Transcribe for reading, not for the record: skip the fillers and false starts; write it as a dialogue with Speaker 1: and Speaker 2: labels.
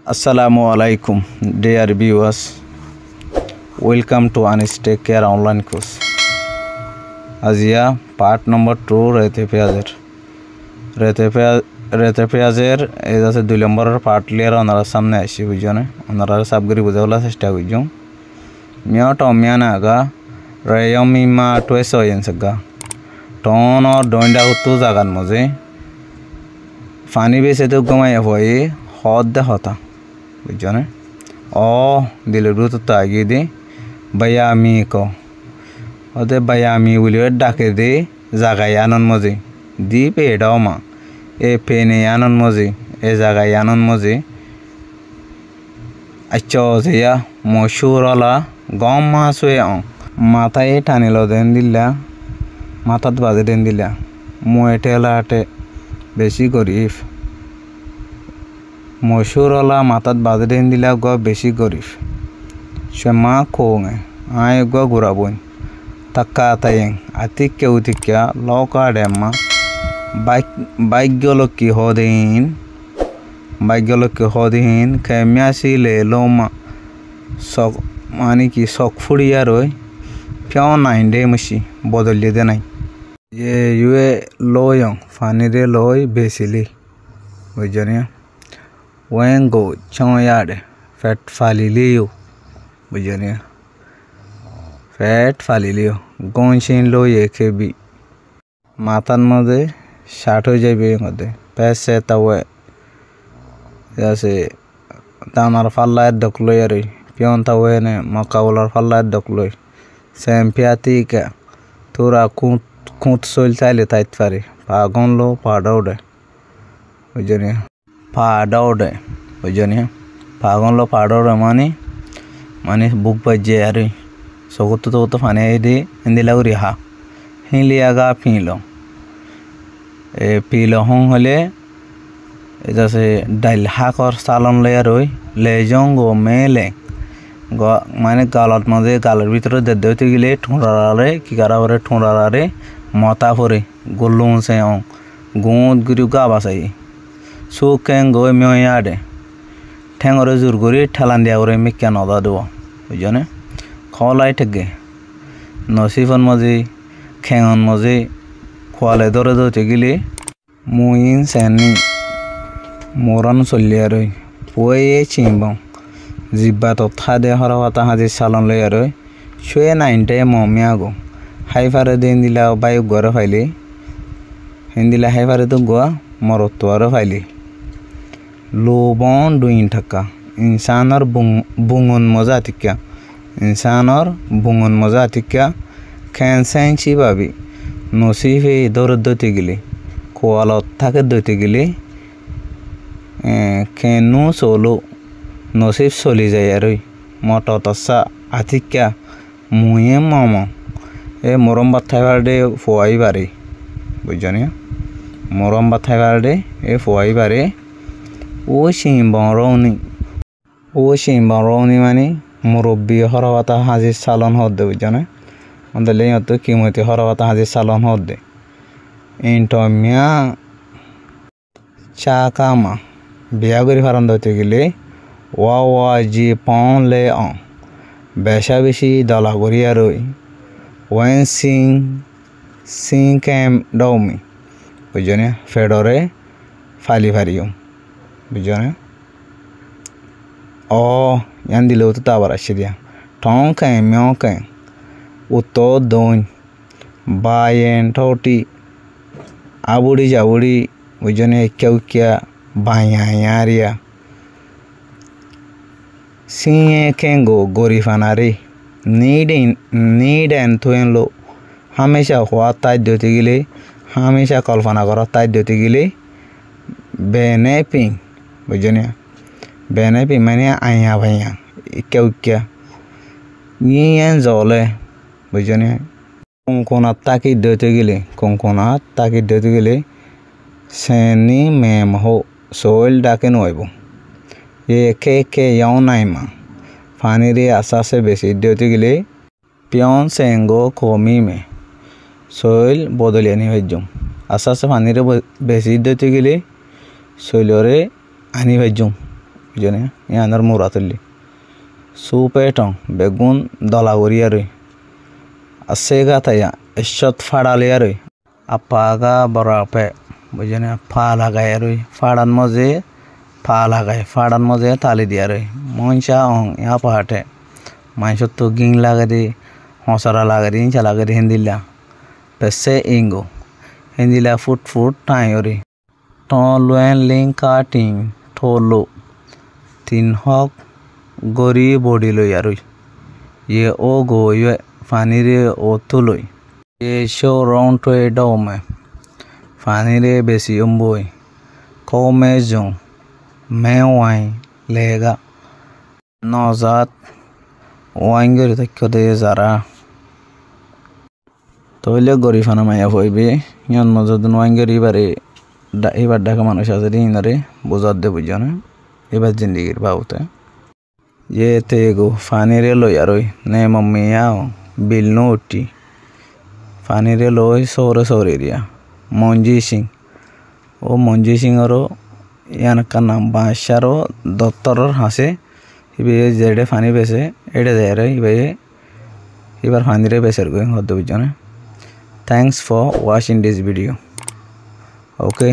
Speaker 1: Assalamualaikum dear viewers, welcome to Anis Take Care online course. Azia part number 2 রেতে পেঁয়াজের এই আছে 2 নম্বরের part লিয়ার ওনারা সামনে আসি বুঝনে ওনারা সাবগরি বুঝাওলা চেষ্টা করছো মিয়া টমিয়া নাগা রেয়মিমা টয়েস হইনসগা টন আর ডন্ডা হতো জাগান মজে ফানি বেসে তো গমাই হই হদ দে হতা বুঝনে ও দিলে রুত তো আগে দে বায়ামি কো ওদে বায়ামি বলিও ডাকে দে জাগায় আনন মজে দি পেডাও মা এ পেনে আনন মজে এ জাগায় আনন মজে আচ্ছা ওয়া মশুরলা গম মাছ হয়ে মাথায় টানিল দেন দিলা মাথাত বাজে দেন দিলা মুয়েটেলাটে বেশি গরিব মশুরলা মাথাত বাজে দেন দিলা গ বেশি গরিব সে মা খোঙে আয় গ ঘুরাবন তাক্কা তাইং আতিক কেউ তিকা লকা ডেম্মা ভাগ্যলক্ষ্মী হদিন খেমিয়াছি লে লোমা শখ মানে কি শখ ফুড়িয়া রই ফেও নাই দে মুসি বদলিয়ে দে নাই ইয়ে লয়ং ফানিরে লই বেসিলি বুঝনি ওয়েং গো ছয়াড়ে ফ্যাট ফালিলিও বুঝনি ফ্যাট ফালিলিও গনসিন লই একেবি মাথার মধ্যে শার্ট হয়ে যাবে মধ্যে প্যাসে তাওয়ে আছে তানার ফাল্লায় ডকলই আর পিয়ন তাওয়ে নে মকাবলার ফাল্লায় ডকলই স্যাম্পিয়াতিকা তোরা খুঁত চল চাইলে তাইত পারে পাগন লো পাডাউডে বুঝনি পাডাউডে বুঝনি পাগন লো পাডাউডে মানে বুক বাজে আর সগত তো ফানে দে ইন্দিলাও রিহা হিলিয়াগা পিলো পিলো হং হলে এটাছে ডাইল হাকর চালন লইয়া রই লেজং গো মেলে মানে গালত মাঝে গালের ভিতরে দেতে গেলে ঠোঁড়ারে কি কারা পরে ঠোঁড়ারে মতা পরে গল্লুম সে গুঁত গুড়ি গা বাসাই সুখ কেং গো মেয়াডে ঠেঙরে জোর করি ঠেলান দিয়া করে মিক্কা নদা দেব বুঝনে খলাই ঠেকে নসিফন মাঝে খেঙন মাঝে খোয়ালে ধরে ধরতে গেলে মুইন সেনি মোরান চলিয়া রই পুয়ে চিম্ব জিব্বা তথা দে হরহতা হাজির চালন লইয়া রই শুয়ে নাইনটাই মমিয়া গো হাইফারে দিন দিলা বায়ু গড়ে ফাইলি হিন্দিলা হাইফারে তো গোয়া মরত্ব আরো ফাইলি লোবন দুইন থাকা ইনসানর বুঙন মজা তিকা ইনসানর বুঙন মজা তিকা খেন ভাবি নসিফে দৌড় দইতে গেলে কোয়ালত থাকে দইতে গেলে খেনু চলো নসিফ চলি যায় আর মট তসা আতিকা মুয়ে মম এ মরম বাত থাইবার দে ফোয়াই বারে বুঝছনি মরম বাত থাইবার দে এ ফোয়াই বারে ও সিম্বং রৌনি মানে মুরব্বী হরবাতা হাজির চালন হদ দে বুঝছনে ওদের তো কিমতি হরবাতা হাজির চালন হদ দে ইন্টমিয়া চা কামা বিয়া করি ফারন ধরতে গেলে ওয়া জি পন লে বেশা বেশি দলা করিয়া রই ওয়েন সিং ক্যাম ডৌমি বুঝনে ফেডরে ফালি ফারিও বুঝনে ইয়ান দিলেও তো আবার আসছে দিয়া ঠং ক্যাঁ মেও ক্যাঁ উত্তর দৌন বায়েন ঠৌটি আবুড়ি জাবুড়ি বুঝনে কেউকিয়া বায়ারিয়া সিয়ে খেঙ্গো গরিফানারে নিড এন থুয়েনলো হামেশা হওয়া তাই দিতে গেলে হামেশা কল্পনা করা তাই দিতে গেলে বেনে পিং বুঝনে বেনে পিং মানে আইয়া ভাইয়া কেউকিয়া ইয়ে জলে বুঝনে কোনকোনাত তাকি দিতে গেলে সেনি মেম হো সোয়েল ডাকে নইব কে ইয়াও নাই মা ফানিরে আশাসে বেশি দিতে গেলে পিয়ন সেঙ্গো কমি মে সোয়েল বদলিয়ে নি ভাজ্যম আশাসে ফানিরে বেশি দিতে গেলে শৈলরে আনি ভাজ্যম বুঝনে ইয়ানোর মুরা তুললি সুপে টং বেগুন দলা করিয়া রই আছে গা তাইয়া এসত ফাড়ালিয়া রই আপাগা বরাপে বুঝনে ফা লাগাই রই ফাড়ান মজে ফা লাগাই ফাড়ান মজে তালি দিয়া রই মনসা অং ইয়া পাহাটে মাইসত তো গিং লাগে দি হসরা লাগে দি ইনচা লাগে দি হিন্দিলা পেছে ইঙ্গো হিন্দিলা ফুট ফুট টাই ওরি টন লুয়েন লিং কাটিং থলো তিন হক গরি বডি লই আরই ये ओ गो ये फानी रे ओ तुलोई ये शो राउंड तो ए डाउ में फानी रे बेसी उम्बोई को में जो मैं वाई लेगा नौजात वाइंगर तक को दे जरा तो ले गरी फाना माया होई बे यान मजदुन वाइंगर इबार ढाका मानुष আছে রে ইনারে বুঝাত দে বুঝো না এবার জিন্দেগির বাউতে ये तेगो फानी रे लो यारोई ने मम्मी आओ बिल नो उठी फानी रे लोई सोरे सोरे रिया मंजी सिंह ओ मंजी सिंह रो यान का नाम बादशारो दत्तर हासे इबे जेडे फानी बेसे एडे दे रे इबे इबार फानी रे बेसर गोइंग होते बुझने thanks for watching this video okay